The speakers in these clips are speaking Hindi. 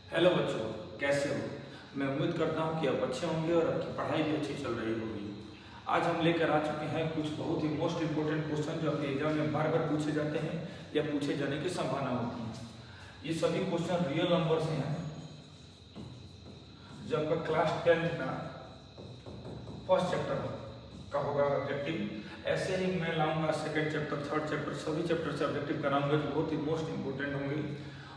हेलो बच्चों, कैसे हो। मैं उम्मीद करता हूँ कि आप अच्छे होंगे और आपकी पढ़ाई भी अच्छी चल रही होगी। आज हम लेकर आ चुके हैं कुछ बहुत ही मोस्ट इम्पोर्टेंट क्वेश्चन जो आपके एग्जाम में बार बार पूछे जाते हैं या पूछे जाने की संभावना होती है। ये सभी क्वेश्चन रियल नंबर से हैं जो आपका क्लास 10 का फर्स्ट चैप्टर का होगा ऑब्जेक्टिव। ऐसे ही मैं लाऊंगा सेकंड चैप्टर, थर्ड चैप्टर, सभी चैप्टर से ऑब्जेक्टिव कराऊंगा जो बहुत ही मोस्ट इंपोर्टेंट होंगे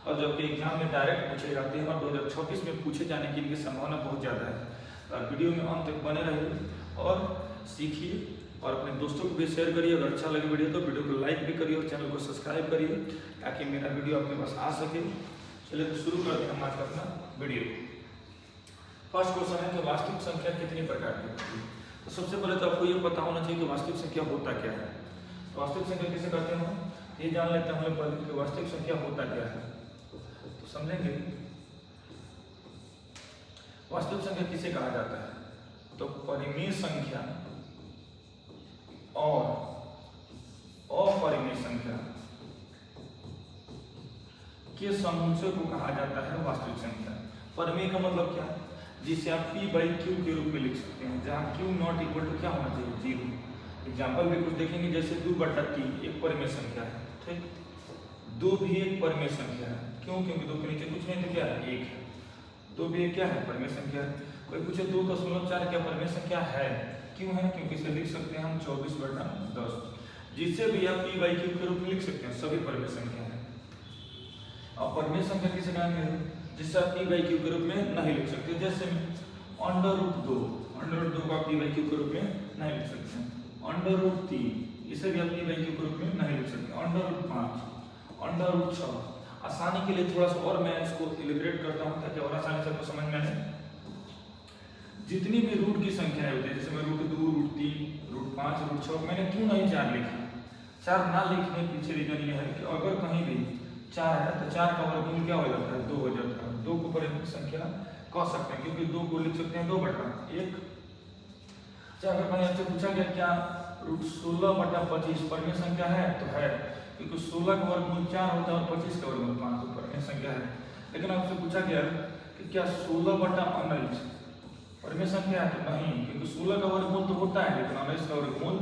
और जो कि एग्जाम में डायरेक्ट पूछे जाते हैं और 2026 में पूछे जाने की इनकी संभावना बहुत ज़्यादा है। और वीडियो में अंत तक बने रहिए और सीखिए और अपने दोस्तों को भी शेयर करिए। अगर अच्छा लगे वीडियो तो वीडियो को लाइक भी करिए और चैनल को सब्सक्राइब करिए ताकि मेरा वीडियो आपके पास आ सके। चलिए तो शुरू करते हैं हम आज का अपना वीडियो। फर्स्ट क्वेश्चन है कि वास्तविक संख्या कितनी प्रकार की होती है। तो सबसे पहले तो आपको ये पता होना चाहिए कि वास्तविक संख्या होता क्या है। तो वास्तविक संख्या किसे कहते हैं ये जान लेते हैं हम लोग कि वास्तविक संख्या होता क्या है। तो समझेंगे वास्तविक संख्या किसे कहा जाता है। तो परिमेय संख्या और अपरिमेय संख्या के समुच्चय को कहा जाता है वास्तविक संख्या। परिमेय का मतलब क्या है, जिसे आप p/q के रूप में लिख सकते हैं, जहां q नॉट इक्वल टू क्या होना चाहिए, 0। एग्जाम्पल भी कुछ देखेंगे, जैसे 2/3 एक परिमेय संख्या है, ठीक। 2 भी एक परिमेय संख्या है, क्यों? क्योंकि 2 के नीचे कुछ नहीं तो क्या है, 1 है। 2 भी क्या है, परिमेय संख्या है। कोई पूछे 2.4 क्या परिमेय संख्या है, क्यों है? क्योंकि इसे लिख सकते हैं हम 24/10, जिससे भी आप p/q के रूप में लिख सकते हैं, सभी परिमेय संख्या है। और परिमेय संख्या किसे कहेंगे, जिससे आप p/q के रूप में नहीं लिख सकते। जैसे √2 को आप p/q के रूप में नहीं लिख सकते हैं। √3 इसे भी आप p/q के रूप में नहीं लिख सकते। √5, √6। आसानी के लिए थोड़ा सा और मैं इसको इलिब्रेट करता हूँ ताकि और आसानी से आपको समझ में आए। जितनी भी रूट की संख्या होती है, जैसे मैं √2, √3, √5, √6, मैंने क्यों नहीं 4 लिखा। 4 ना लिखने पीछे रीजन ये है कि अगर कहीं भी 4 है तो 4 का वर्गमूल क्या हो जाता है, 2 हो जाता है। 2 को परिमेय संख्या कह सकते हैं, क्योंकि 2 को लिख सकते हैं 2/1। अगर कहीं आपसे पूछा गया क्या √16/25 परिमेय संख्या है, तो है, क्योंकि 16 का वर्गमूल 4 होता है और 25 का वर्गमूल 5 तो परिमेय संख्या है। लेकिन आपसे पूछा गया कि क्या 16/19 परिमेय संख्या है, तो नहीं, क्योंकि 16 का वर्गमूल तो होता है लेकिन 19 का वर्गमूल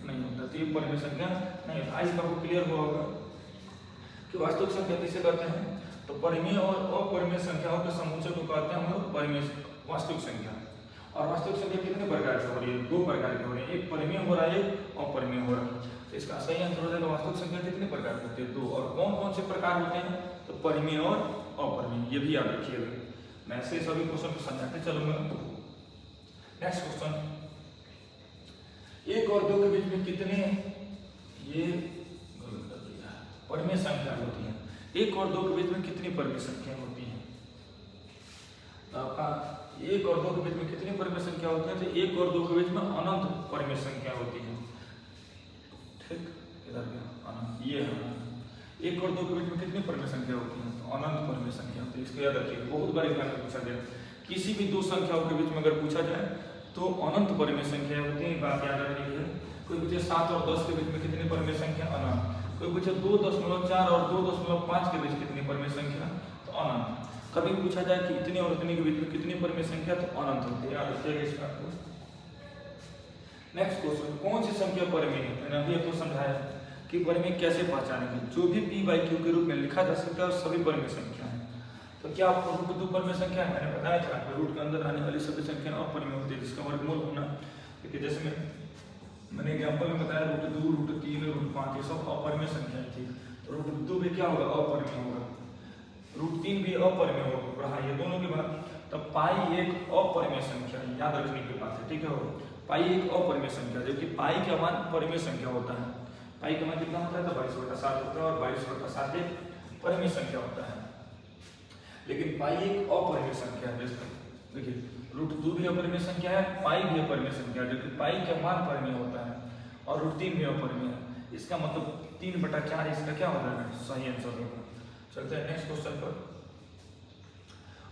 नहीं होता, तो ये परिमेय संख्या नहीं है। आई आपको क्लियर हुआ होगा कि वास्तविक संख्या किसे कहते हैं। तो परिमेय और अपरिमेय संख्याओं के समुच्चय को कहते हैं हम लोग परिमेय वास्तविक संख्या। और वास्तविक संख्या कितने प्रकार की हो रही है, 2 प्रकार की हो रही है, एक परिमेय हो रहा है, एक अपरिमेय हो रहा है। तो इसका सही आंसर हो जाएगा वास्तविक संख्या कितने प्रकार की होती है, 2। और कौन कौन से प्रकार होते हैं, तो परिमेय और अपरिमेय, ये भी याद रखिएगा। मैं ऐसे सभी क्वेश्चन को समझाते चलूंगा। नेक्स्ट क्वेश्चन, 1 और 2 के बीच में कितने ये परिमेय संख्या होती है। 1 और 2 के बीच में कितनी परिमेय संख्या होती है। तो आपका 1 और 2 के बीच में कितनी परिमेय संख्या होती है, तो 1 और 2 के बीच में अनंत परिमेय संख्या होती है, ठीक। इधर अनंत, ये है 1 और 2 के बीच में कितनी परिमेय संख्या होती है, तो अनंत परिमेय संख्या होती है। इसको याद रखिए, बहुत बार एग्जाम में पूछा गया, किसी भी 2 संख्याओं के बीच में अगर पूछा जाए तो अनंत परिमेय संख्या होती है, बात याद रखनी है। कोई पूछे 7 और 10 के बीच में कितनी परिमेय संख्या, अनंत। कोई पूछे 2.4 और 2.5 के बीच कितनी परिमेय संख्या, तो अनंत। कभी पूछा जाए कि इतने और इतने के बीच में कितनी परिमेय संख्या, तो अनंत होती है, याद रखिएगा इस बात को। नेक्स्ट क्वेश्चन, कौन सी संख्या परिमेय है। मैंने अभी आपको समझाया कि परिमेय कैसे पहचानेंगे। जो भी p/q के रूप में लिखा जा सकता है और सभी परिमेय संख्या है। तो क्या आपको √2 परिमेय संख्या है, मैंने बताया था रूट के अंदर आने वाली सभी संख्या अपरिमेय होती है, जिसका वर्गमूल होना। क्योंकि जैसे मैंने एग्जाम्पल में बताया √2, √3, √5 ये सब अपरिमेय संख्या थी। तो √2 भी क्या होगा, अपरिमेय होगा। √3 भी अपरिमेय होगा। हाँ, ये दोनों की बात। तब पाई एक अपरिमेय संख्या, याद रखने की बात है, ठीक है। पाई एक अपरिमेय संख्या, जबकि पाई का मान परिमेय संख्या होता है। पाई का मान कितना होता है, तो 22/7 होता है और 22/7 एक परिमेय संख्या होता है। लेकिन पाई एक अपरिमेय संख्या है। देखिए √2 भी अपरिमेय संख्या है, पाई भी अपरिमेय संख्या है, जबकि पाई का मान परिमेय होता है और √3 भी अपरिमेय है। इसका मतलब 3/4 इसका क्या हो जाएगा, सही आंसर होगा। चलते हैं नेक्स्ट क्वेश्चन पर।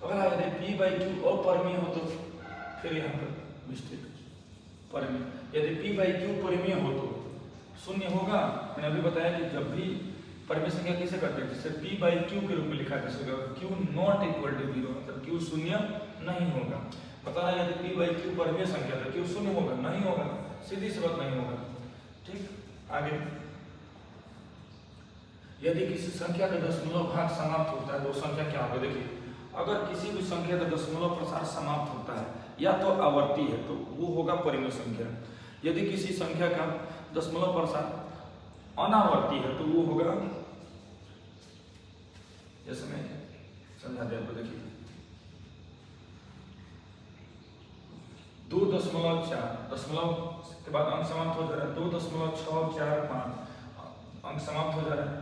अगर यदि p/q अपरिमेय हो तो फिर यहाँ पर मिस्टेक, परिमेय। यदि p/q परिमेय हो तो शून्य होगा। मैंने अभी बताया कि जब भी परिमेय संख्या किसे कहते हैं? जैसे p बाई q के रूप में लिखा जा सकता है, q नॉट इक्वल टू 0, मतलब q शून्य नहीं होगा। पता है यदि p बाई q परिमेय संख्या है, q शून्य होगा? नहीं होगा, सीधी सी बात नहीं होगा। ठीक, आगे यदि किसी संख्या का दशमलव भाग समाप्त होता है तो संख्या क्या होगा? देखिए, अगर किसी भी संख्या का दशमलव प्रसार समाप्त होता है या तो आवर्ती है तो वो होगा परिमेय संख्या। यदि किसी संख्या का दशमलव प्रसार अनावर्ती है तो वो होगा, जैसे मैं समझा दे आपको, देखिए 2.4 दशमलव के बाद अंक समाप्त हो जा रहा है, 2.645 अंक समाप्त हो जा रहा है,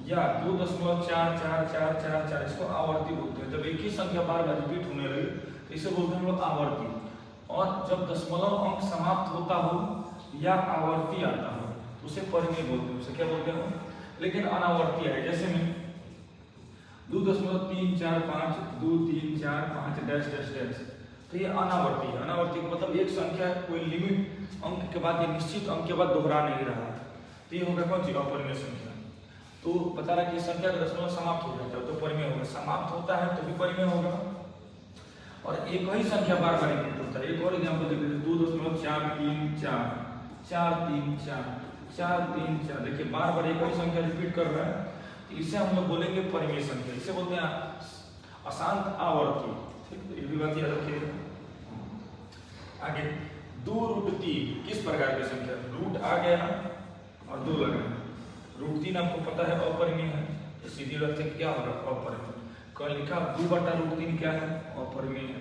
या 2.44444, इसको आवर्ती बोलते हैं। जब एक ही संख्या बार बार रिपीट होने लगे तो इसे बोलते हैं हम लोग आवर्ती। और जब दशमलव अंक समाप्त होता हो या आवर्ती आता हो उसे परिमेय बोलते हैं। उसे क्या बोलते हैं? लेकिन अनावर्ती है, जैसे में 2.345 2345 डैश डैश डैश, तो ये अनावर्ती है। अनावर्ती का मतलब एक संख्या कोई लिमिट अंक के बाद या निश्चित अंक के बाद दोहरा नहीं रहा है, तो ये होगा कौन सी? अपरिमेय संख्या। तो बता रहा है कि संख्या का दशमलव समाप्त हो जाता है तो परिमेय होगा, समाप्त होता है तो भी परिमेय होगा। और एक ही संख्या बार बार रिपीट होता है। एक और एग्जांपल देख लीजिए, 2.434 434 434, देखिए बार बार एक ही संख्या रिपीट कर रहा है, तो इसे हम लोग बोलेंगे परिमेय संख्या। इसे बोलते हैं अशांत आवर्ती। ठीक, ये भी बात याद रखिएगा। आगे 2√3 किस प्रकार की संख्या? रूट आ गया और 2 लगा। √3 आपको पता है अपरिमेय है, तो सीधी रखते क्या होगा? अपरिमेय। कल लिखा 2/√3 क्या है? अपरिमेय है।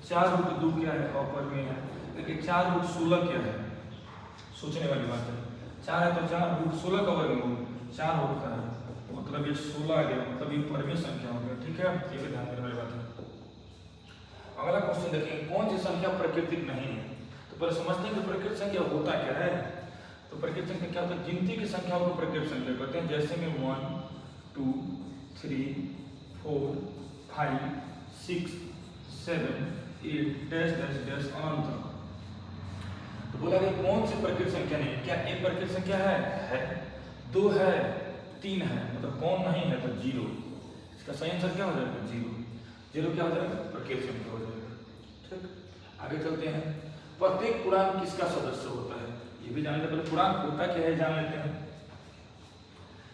4√2 क्या है? अपरिमेय है। लेकिन 4√16 क्या है? सोचने वाली बात है। 4 है तो 4√16 का वर्गमूल 4 होता है, मतलब ये 16 आ गया, मतलब ये परिमेय संख्या हो गया। ठीक है, ये भी ध्यान देने वाली बात है। अगला क्वेश्चन देखेंगे, कौन सी संख्या प्राकृतिक नहीं है? तो पहले समझते हैं कि प्राकृतिक संख्या होता क्या है। तो प्राकृतिक संख्या क्या होता है? गिनती की संख्याओं को प्राकृतिक संख्या कहते हैं। जैसे में 1 2 3 4 5 6 7 8 डैश डैश डैश अनंत। तो बोला कि कौन सी प्राकृतिक संख्या नहीं है? क्या एक प्राकृतिक संख्या है? 2 है, 3 है, मतलब कौन नहीं है? तो 0। इसका सही आंसर क्या हो जाएगा? 0। 0 क्या हो जाएगा? प्राकृतिक संख्या हो जाएगा। ठीक, आगे चलते हैं। प्रत्येक पूर्णांक किसका सदस्य होता है? ये भी जान लेते हैं। पहले पूर्णांक होता क्या है जान लेते हैं।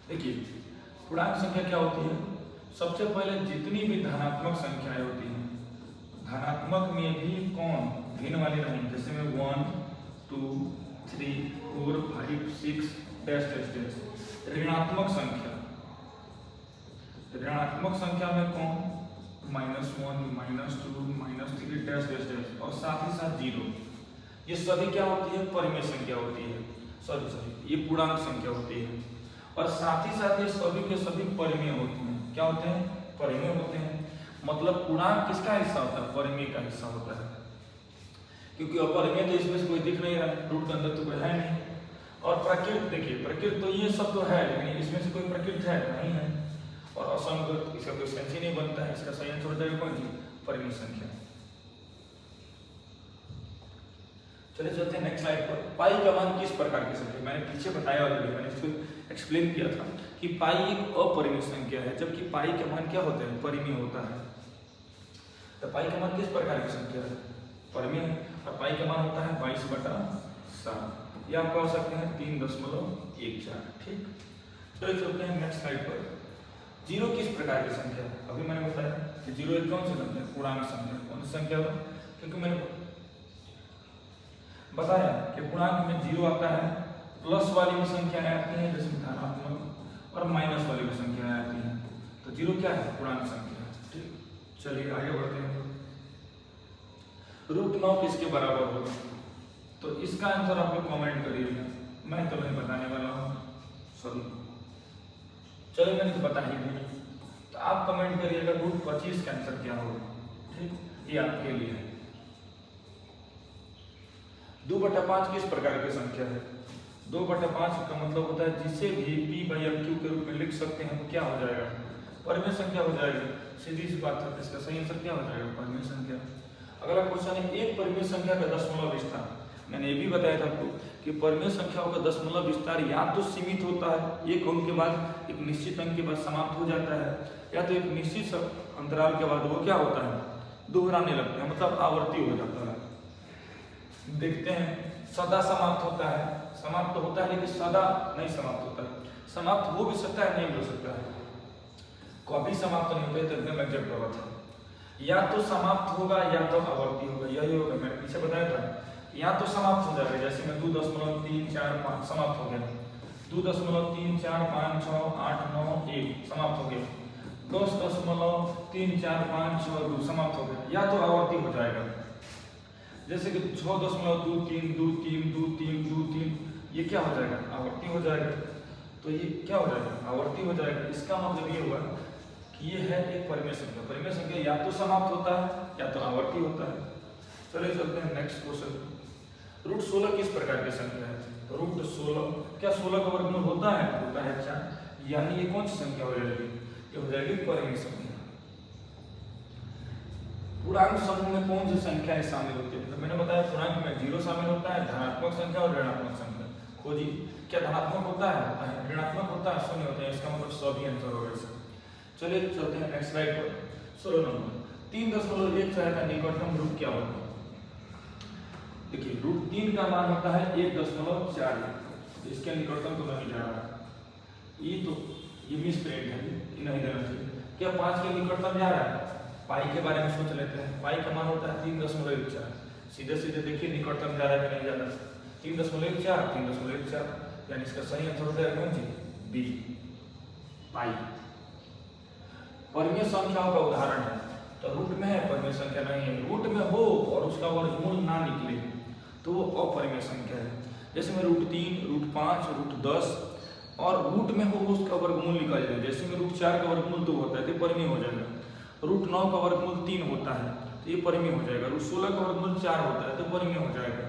देखिए, पूर्णांक संख्या क्या होती है? सबसे पहले जितनी भी धनात्मक संख्याएं होती हैं, धनात्मक में भी कौन? भिन्न वाली नहीं। जैसे में 1 2 3 4 5 6 डैश डैश डैश। ऋणात्मक संख्या, ऋणात्मक संख्या में कौन? -1 -2 -3 डैश डैश डैश, और साथ ही साथ 0। ये सभी क्या होती है? परिमेय संख्या होती है। सॉरी ये पूर्णांक संख्या होती है। और साथ ही साथ ये सभी के सभी परिमेय होते हैं। क्या होते हैं? परिमेय होते हैं। मतलब पूर्णांक किसका हिस्सा होता है? परिमेय का हिस्सा होता है। क्योंकि अपरिमेय तो इसमें से कोई दिख नहीं रहा है, रूट के अंदर तो कोई है नहीं। और प्रकृत, देखिए प्रकृत तो ये सब तो है, लेकिन इसमें से कोई प्रकृत है नहीं है। और असंगत, इसका कोई सेंस ही नहीं बनता है। इसका सही आंसर हो जाएगा कौन सी? परिमेय संख्या। चलिए चलते हैं नेक्स्ट स्लाइड पर। पाई का मान किस प्रकार की संख्या? मैंने पीछे बताया ऑलरेडी, मैंने इसको एक्सप्लेन किया था कि पाई एक अपरिमेय संख्या है, जबकि पाई का मान क्या होता है? परिमेय होता है। तो पाई का मान किस प्रकार की संख्या है? परिमेय। और पाई का मान होता है 22/7, या आप कह सकते हैं 3.14। ठीक, चलिए चलते हैं नेक्स्ट स्लाइड पर। 0 किस प्रकार की संख्या है? अभी मैंने बताया कि 0 एक कौन सी संख्या है? पूर्णांक संख्या। कौन सी संख्या है? क्योंकि मैंने बताया कि पूर्णांक में 0 आता है, प्लस वाली भी संख्याएं आती हैं जैसे धनात्मक, और माइनस वाली भी संख्याएं आती हैं। तो 0 क्या है? पूर्णांक संख्या। ठीक, चलिए आगे बढ़ते हैं। √9 किसके बराबर होगा? तो इसका आंसर आप लोग कमेंट करिएगा, मैं तो नहीं बताने वाला हूँ। सॉरी, चलो मैंने तो बता ही दिया, तो आप कमेंट करिएगा √25 का आंसर क्या होगा। ठीक, ये आपके लिए है। 2/5 किस प्रकार की संख्या है? 2/5 का मतलब होता है जिसे भी p/q के रूप में लिख सकते हैं तो क्या हो जाएगा? परिमेय संख्या हो जाएगी। सीधी सी बात है। इसका सही आंसर क्या हो जाएगा? परिमेय संख्या। अगला क्वेश्चन है, एक परिमेय संख्या का दशमलव स्थान। मैंने ये भी बताया था आपको कि परिमेय संख्याओं का दशमलव विस्तार या तो सीमित होता है, एक अंक के बाद एक निश्चित अंक के बाद समाप्त हो जाता है, या तो एक निश्चित अंतराल के बाद वो क्या होता है, दोहराने लगता है, मतलब आवर्ती हो जाता है। देखते हैं सदा समाप्त होता है, समाप्त होता है लेकिन सदा नहीं समाप्त होता है, समाप्त हो भी सकता है, नहीं हो सकता है, कभी समाप्त नहीं होता है, तो एकदम एग्जैक्ट बात है। या तो समाप्त होगा या तो आवर्ती होगा, यही होगा। मैंने पीछे बताया था, या तो समाप्त हो जाएगा, जैसे मैं 2.345 समाप्त हो गया, 2.3456891 समाप्त हो गया, 10.34562 समाप्त हो गया, या तो आवर्ती हो जाएगा, जैसे कि 6.23232323 ये क्या हो जाएगा, आवर्ती हो जाएगा। तो ये क्या हो जाएगा, आवर्ती हो जाएगा। इसका मतलब ये हुआ कि ये है एक परिमेय संख्या। परिमेय संख्या या तो समाप्त होता है या तो आवर्ती होता है। चलिए चलते हैं नेक्स्ट क्वेश्चन। रूट 16 किस प्रकार की संख्या है? रूट 16, क्या 16 का वर्गमूल होता है? होता है। अच्छा, यानी ये कौन सी संख्या हो जाएगी? ये हो जाएगी परिमेय संख्या। पूर्णांक समूह में कौन सी संख्याएं शामिल होती है? तो मैंने बताया पूर्णांक में 0 शामिल होता है, धनात्मक संख्या और ऋणात्मक संख्या। खोजी, क्या धनात्मक होता है? ऋणात्मक होता है? शून्य होता है। इसका मतलब सभी आंसर हो गए। चलिए चलते हैं नेक्स्ट स्लाइड पर। 16 नंबर 3.14 का निकटतम रूट क्या होगा? देखिए रूट 3 का मान होता है 1.4, इसके निकटतम तो नहीं जा रहा है, ये मिस प्रिंट है, ये नहीं देना चाहिए। क्या 5 के निकटतम जा रहा है? पाई के बारे में सोच लेते हैं। पाई का मान होता है 3.14, सीधे सीधे देखिए निकटतम जा रहा है कि नहीं जा रहा है, 3.4, यानी इसका सही आंसर होता है कौन सी? बी, पाई। परिमेय संख्याओं का उदाहरण है, तो रूट में है, परिमेय संख्या नहीं है। रूट में हो और उसका वर्गमूल ना निकले तो वो अपरिमेय संख्या है। जैसे में रूट 3, रूट 5, रूट 10 और रूट में हो उसका वर्गमूल निकल जाए। जैसे में रूट 4 का वर्गमूल 2 होता है तो परिमेय हो जाएगा। रूट 9 का वर्गमूल 3 होता है तो ये परिमेय हो जाएगा। रूट 16 का वर्गमूल 4 होता है तो परिमेय हो जाएगा।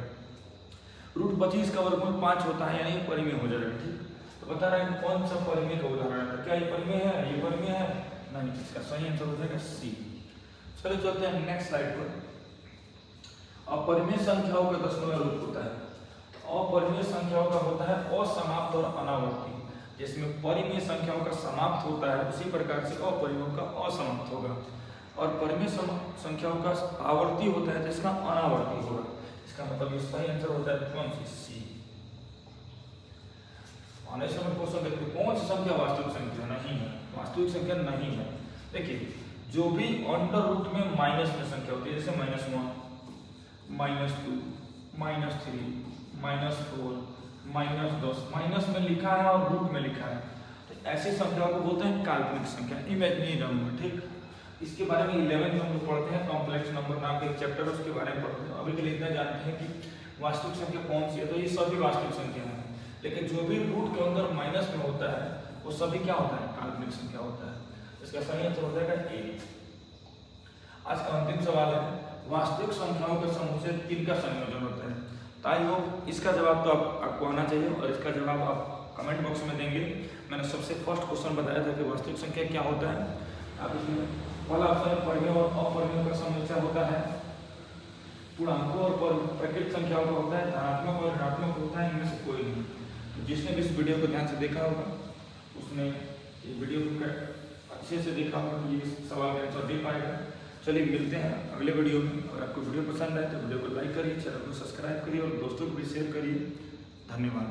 रूट 25 का वर्गमूल 5 होता है यानी परिमेय हो जाएगा। ठीक, तो बता रहे हैं कौन सा परिमेय का उदाहरण है? क्या ये परिमेय है? ये परिमेय है नहीं, इसका सही आंसर हो जाएगा सी। चलो चलते हैं नेक्स्ट स्लाइड पर। अपरिमेय संख्याओं का दशमलव रूप होता है। अपरिमेय संख्याओं का होता है असमाप्त और अनावर्ती। जिसमें परिमेय संख्याओं का समाप्त होता है उसी प्रकार से अपरिमेय का असमाप्त होगा, और परिमेय संख्याओं का आवर्ती होता है जिसका अनावर्ती होगा। इसका मतलब सही आंसर होता है कौन सी? सी। आने समय क्वेश्चन देखते कौन सी संख्या वास्तविक संख्या नहीं है? वास्तविक संख्या नहीं है। देखिए जो भी अंडर रूट में माइनस में संख्या होती है, जैसे -1, -2, -3, -4, -10, माइनस में लिखा है और रूट में लिखा है, तो ऐसी संख्याओं को बोलते हैं काल्पनिक संख्या, इमेजिनरी नंबर। ठीक, इसके बारे में 11th में पढ़ते हैं, कॉम्प्लेक्स नंबर नाम का एक चैप्टर उसके बारे में पढ़ते हैं। अभी के लिए इतना जानते हैं कि वास्तविक संख्या कौन सी है, तो ये सभी वास्तविक संख्या है। लेकिन जो भी रूट के अंदर माइनस में होता है वो सभी क्या होता है? काल्पनिक संख्या होता है। इसका सही आंसर हो जाएगा ए। आज का अंतिम सवाल है, वास्तविक संख्याओं के समूह से किनका संयोजन होता है? ताई हो, इसका जवाब तो आपको आना चाहिए और इसका जवाब आप कमेंट बॉक्स में देंगे। मैंने सबसे फर्स्ट क्वेश्चन बताया था कि वास्तविक संख्या क्या होता है। आप इसमें पहला ऑप्शन परिमेय और अपरिमेय का समुच्चय होता है, पूर्णांकों और प्राकृतिक संख्याओं का होता है, धनात्मक और ऋणात्मक होता है, इनमें से कोई नहीं। जिसने भी इस वीडियो को ध्यान से देखा होगा उसने ये वीडियो को अच्छे से देखा होगा कि ये सवाल का आंसर दे पाएगा। चलिए मिलते हैं अगले वीडियो में। अगर आपको वीडियो पसंद आए तो वीडियो को लाइक करिए, चैनल को सब्सक्राइब करिए और दोस्तों को भी शेयर करिए। धन्यवाद।